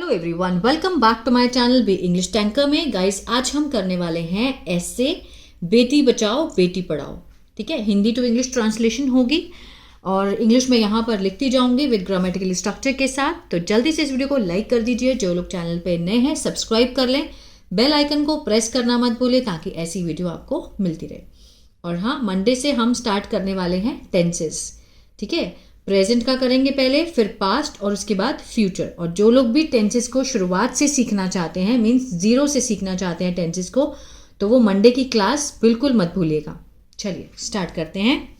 Hello everyone, welcome back to my channel be English tanker में। Guys, आज हम करने वाले हैं ऐसे बेटी बचाओ बेटी पढ़ाओ। ठीक है, हिंदी टू इंग्लिश ट्रांसलेशन होगी और इंग्लिश में यहाँ पर लिखती जाऊंगी विद ग्रामेटिकल स्ट्रक्चर के साथ। तो जल्दी से इस वीडियो को लाइक कर दीजिए, जो लोग चैनल पे नए हैं सब्सक्राइब कर लें, बेल आइकन को प्रेस करना मत भूलें ताकि ऐसी वीडियो आपको मिलती रहे। और हाँ, मंडे से हम स्टार्ट करने वाले हैं टेंसेस। ठीक है, प्रेजेंट का करेंगे पहले, फिर पास्ट और उसके बाद फ्यूचर। और जो लोग भी टेंसेस को शुरुआत से सीखना चाहते हैं, मीन्स जीरो से सीखना चाहते हैं टेंसेस को, तो वो मंडे की क्लास बिल्कुल मत भूलिएगा। चलिए स्टार्ट करते हैं।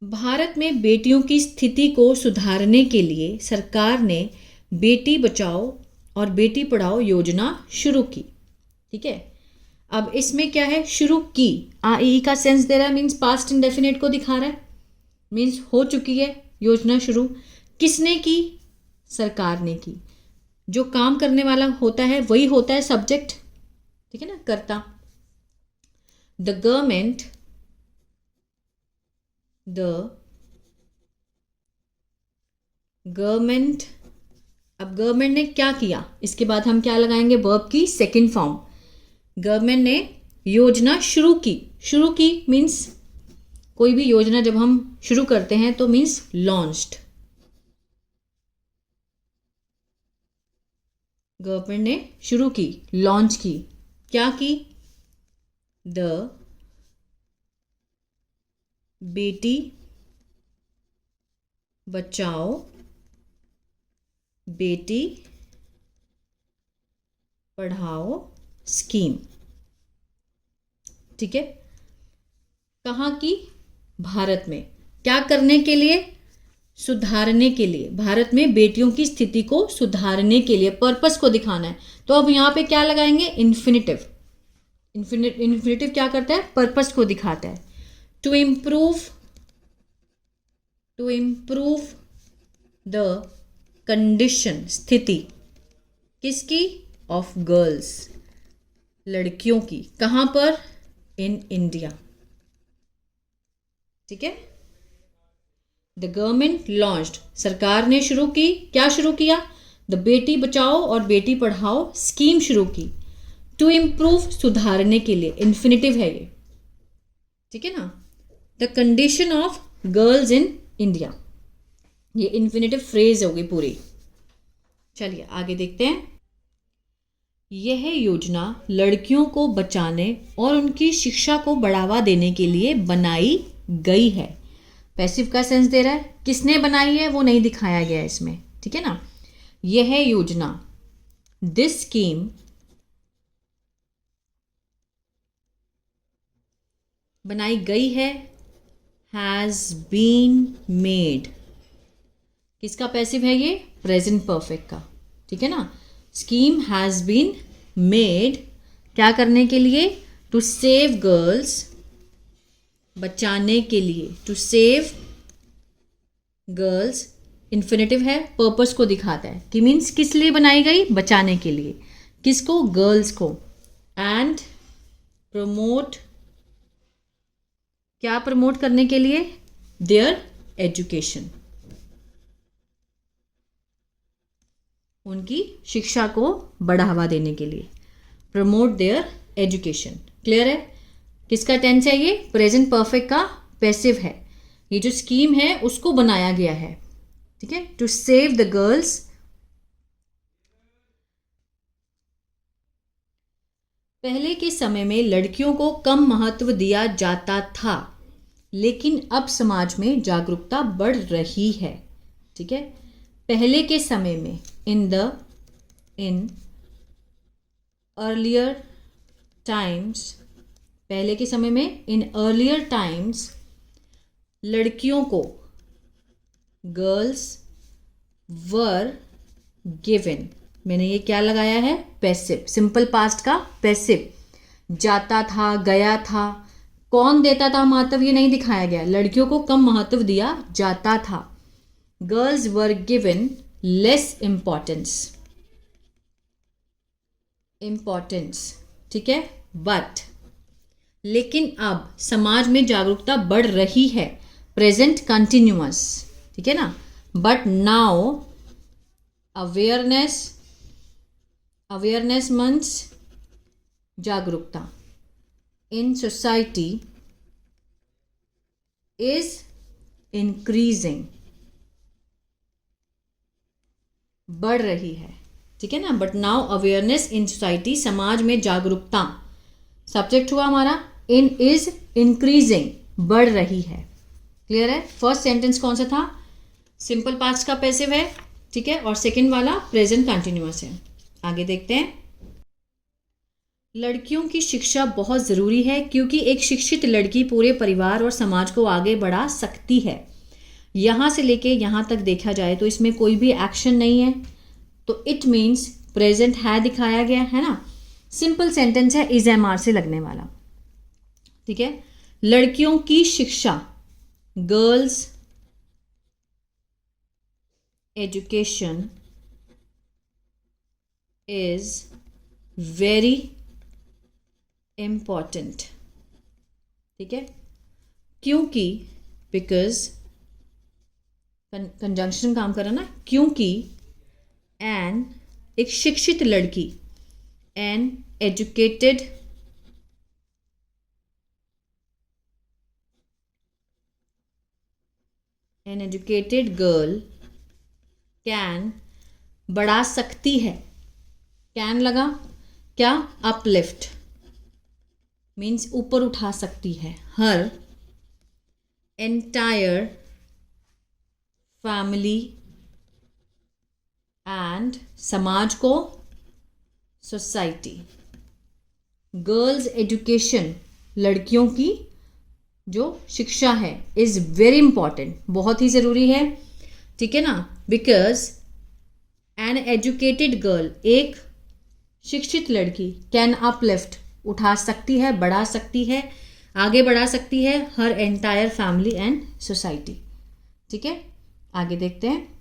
भारत में बेटियों की स्थिति को सुधारने के लिए सरकार ने बेटी बचाओ और बेटी पढ़ाओ योजना शुरू की। ठीक है, अब इसमें क्या है, शुरू की, आई का सेंस दे रहा है, मीन्स पास्ट इंडेफिनिट को दिखा रहा है, मीन्स हो चुकी है योजना शुरू। किसने की? सरकार ने की। जो काम करने वाला होता है वही होता है सब्जेक्ट, ठीक है ना, कर्ता। द गवर्नमेंट अब गवर्नमेंट ने क्या किया, इसके बाद हम क्या लगाएंगे, वर्ब की सेकंड फॉर्म। गवर्नमेंट ने योजना शुरू की। शुरू की मीन्स कोई भी योजना जब हम शुरू करते हैं तो मीन्स लॉन्च्ड। गवर्नमेंट ने शुरू की, लॉन्च की। क्या की? The Beti Bachao Beti Padhao scheme. ठीक है, कहाँ की? भारत में। क्या करने के लिए? सुधारने के लिए। भारत में बेटियों की स्थिति को सुधारने के लिए, पर्पस को दिखाना है। तो अब यहाँ पे क्या लगाएंगे? इन्फिनिटिव। इन्फिनिटिव क्या करता है? पर्पस को दिखाता है। टू इम्प्रूव द कंडीशन, स्थिति किसकी? ऑफ गर्ल्स, लड़कियों की। कहाँ पर? In India. ठीक है, द गवर्नमेंट लॉन्च्ड, सरकार ने शुरू की। क्या शुरू किया? द बेटी बचाओ और बेटी पढ़ाओ स्कीम शुरू की। टू इम्प्रूव, सुधारने के लिए, इन्फिनिटिव है ये। ठीक है ना, the condition of girls in India, ये इन्फिनिटिव फ्रेज होगी पूरी। चलिए आगे देखते हैं। यह योजना लड़कियों को बचाने और उनकी शिक्षा को बढ़ावा देने के लिए बनाई गई है। पैसिव का सेंस दे रहा है, किसने बनाई है वो नहीं दिखाया गया है इसमें। ठीक है ना, यह योजना, दिस स्कीम, बनाई गई है। हैज बीन मेड, किसका पैसिव है ये? प्रेजेंट परफेक्ट का। ठीक है ना, स्कीम हैज बीन मेड, क्या करने के लिए? टू सेव गर्ल्स, बचाने के लिए। टू सेव गर्ल्स, इन्फिनिटिव है, पर्पस को दिखाता है कि मीन्स किस लिए बनाई गई? बचाने के लिए। किसको? गर्ल्स को। एंड प्रमोट, क्या प्रमोट करने के लिए? देयर एजुकेशन, उनकी शिक्षा को बढ़ावा देने के लिए। प्रमोट देयर एजुकेशन, क्लियर है? किसका टेंस है ये? प्रेजेंट परफेक्ट का पैसिव है। ये जो स्कीम है उसको बनाया गया है। ठीक है, टू सेव द गर्ल्स। पहले के समय में लड़कियों को कम महत्व दिया जाता था, लेकिन अब समाज में जागरूकता बढ़ रही है। ठीक है, पहले के समय में, इन अर्लियर टाइम्स, पहले के समय में, इन अर्लियर टाइम्स, लड़कियों को, गर्ल्स वर गिवन, मैंने ये क्या लगाया है? पैसिव, सिंपल पास्ट का पैसिव। जाता था, गया था, कौन देता था महत्व ये नहीं दिखाया गया। लड़कियों को कम महत्व दिया जाता था। Girls were given less importance, ठीक है। बट, लेकिन अब समाज में जागरूकता बढ़ रही है, प्रेजेंट कंटिन्यूअस, ठीक है ना। बट नाउ, अवेयरनेस मंच, जागरूकता इन सोसाइटी इज इंक्रीजिंग, बढ़ रही है, ठीक है ना। But now awareness in society, समाज में जागरूकता, सब्जेक्ट हुआ हमारा इन इज इंक्रीजिंग, बढ़ रही है। क्लियर है। फर्स्ट सेंटेंस कौन सा था, सिंपल पास्ट का पैसिव है, ठीक है, और सेकंड वाला प्रेजेंट कंटिन्यूअस है। आगे देखते हैं। लड़कियों की शिक्षा बहुत ज़रूरी है क्योंकि एक शिक्षित लड़की पूरे परिवार और समाज को आगे बढ़ा सकती है। यहाँ से लेके यहाँ तक देखा जाए तो इसमें कोई भी एक्शन नहीं है, तो इट मीन्स प्रेजेंट है दिखाया गया है ना। सिंपल सेंटेंस है, इज एम आर से लगने वाला, ठीक है। लड़कियों की शिक्षा, girls education is very important, ठीक है, क्योंकि बिकॉज कंजंक्शन काम कर रहा ना, क्योंकि एन एक शिक्षित लड़की, एन एजुकेटेड गर्ल कैन, बढ़ा सकती है, कैन लगा क्या, अपलिफ्ट मीन्स ऊपर उठा सकती है, हर एंटायर फैमिली एंड समाज को, सोसाइटी। गर्ल्स एजुकेशन, लड़कियों की जो शिक्षा है, इज वेरी इंपॉर्टेंट, बहुत ही ज़रूरी है, ठीक है ना। बिकॉज एन एजुकेटेड गर्ल, एक शिक्षित लड़की, कैन अपलिफ्ट उठा सकती है, बढ़ा सकती है, आगे बढ़ा सकती है, her entire family and society, ठीक है। आगे देखते हैं।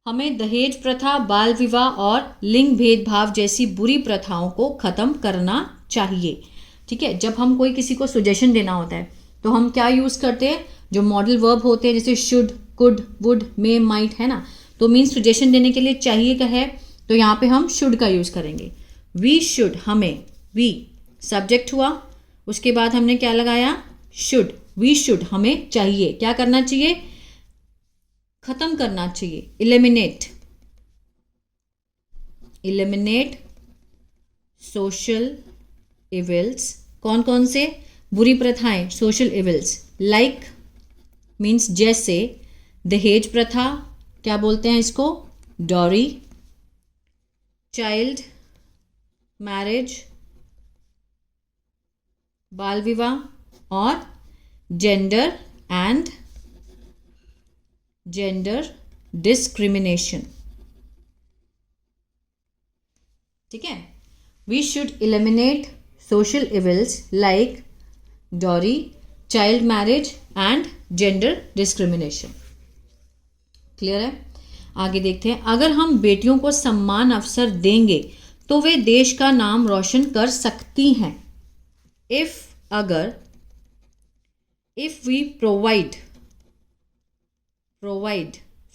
हमें दहेज प्रथा, बाल विवाह और लिंग भेदभाव जैसी बुरी प्रथाओं को खत्म करना चाहिए, ठीक है। जब हम कोई किसी को सजेशन देना होता है तो हम क्या यूज़ करते हैं, जो मॉडल वर्ब होते हैं जैसे should, could, would, may, might, है ना। तो मीन्स सजेशन देने के लिए चाहिए क्या है, तो यहाँ पे हम शुड का यूज़ करेंगे। वी शुड, हमें, वी सब्जेक्ट हुआ, उसके बाद हमने क्या लगाया, शुड, वी शुड, हमें चाहिए, क्या करना चाहिए, खत्म करना चाहिए, इलिमिनेट सोशल इविल्स, कौन कौन से, बुरी प्रथाएं, सोशल इविल्स, लाइक मीन्स जैसे, दहेज प्रथा, क्या बोलते हैं इसको, डॉरी, चाइल्ड मैरिज, बाल विवाह, और जेंडर एंड जेंडर डिस्क्रिमिनेशन, ठीक है। We should eliminate social evils like dowry, child marriage and gender discrimination. Clear है। आगे देखते हैं। अगर हम बेटियों को समान अवसर देंगे तो वे देश का नाम रोशन कर सकती हैं। If we provide,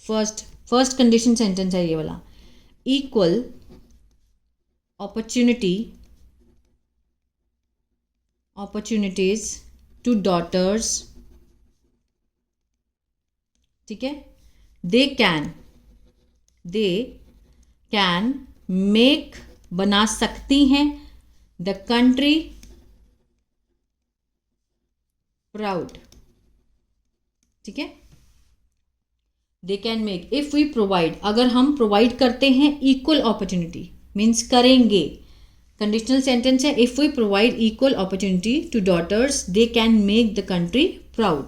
first condition sentence है ये वाला, इक्वल opportunities to daughters, ठीक है, they can make, बना सकती हैं, the country proud, ठीक है। they can make, if we provide, अगर हम प्रोवाइड करते हैं, equal opportunity मीन्स करेंगे, कंडीशनल सेंटेंस है, if we provide equal opportunity to daughters they can make the country proud,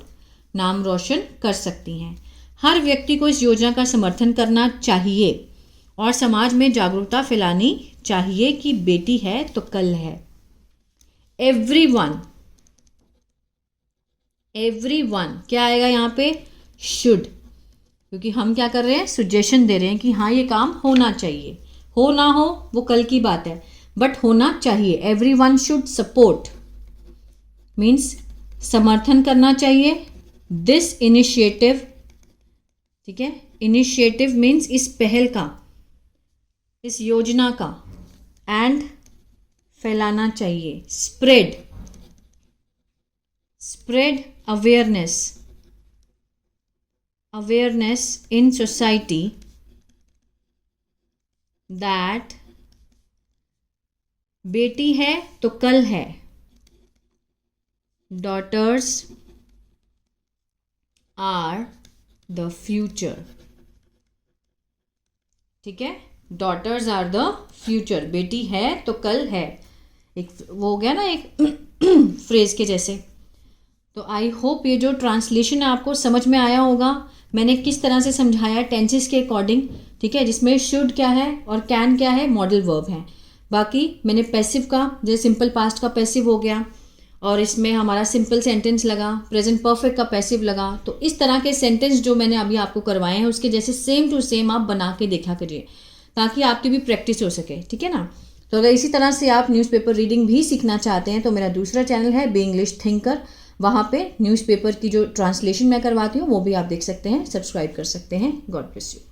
नाम रोशन कर सकती हैं। हर व्यक्ति को इस योजना का समर्थन करना चाहिए और समाज में जागरूकता फैलानी चाहिए कि बेटी है तो कल है। एवरीवन क्या आएगा यहाँ पे, शुड, क्योंकि हम क्या कर रहे हैं, सजेशन दे रहे हैं कि हाँ ये काम होना चाहिए, हो ना हो वो कल की बात है, बट होना चाहिए। एवरीवन शुड सपोर्ट मीन्स समर्थन करना चाहिए, दिस इनिशिएटिव, ठीक है, इनिशिएटिव मीन्स इस पहल का, इस योजना का, एंड फैलाना चाहिए, spread, spread awareness, awareness in society that बेटी है तो कल है, डॉटर्स आर द फ्यूचर। ठीक है, डॉटर्स आर द फ्यूचर, बेटी है तो कल है, एक वो हो गया ना एक फ्रेज के जैसे। तो आई होप ये जो ट्रांसलेशन है आपको समझ में आया होगा, मैंने किस तरह से समझाया टेंसेस के अकॉर्डिंग। ठीक है, जिसमें शुड क्या है और कैन क्या है, मॉडल वर्ब है। बाकी मैंने पैसिव का, जैसे सिंपल पास्ट का पैसिव हो गया, और इसमें हमारा सिंपल सेंटेंस लगा, प्रेजेंट परफेक्ट का पैसिव लगा। तो इस तरह के सेंटेंस जो मैंने अभी आपको करवाए हैं उसके जैसे सेम टू सेम आप बना के देखा करिए, ताकि आपकी भी प्रैक्टिस हो सके। ठीक है ना। तो अगर इसी तरह से आप न्यूज़पेपर रीडिंग भी सीखना चाहते हैं तो मेरा दूसरा चैनल है बी इंग्लिश थिंकर, वहाँ पे न्यूज़पेपर की जो ट्रांसलेशन मैं करवाती हूँ वो भी आप देख सकते हैं, सब्सक्राइब कर सकते हैं। God bless you.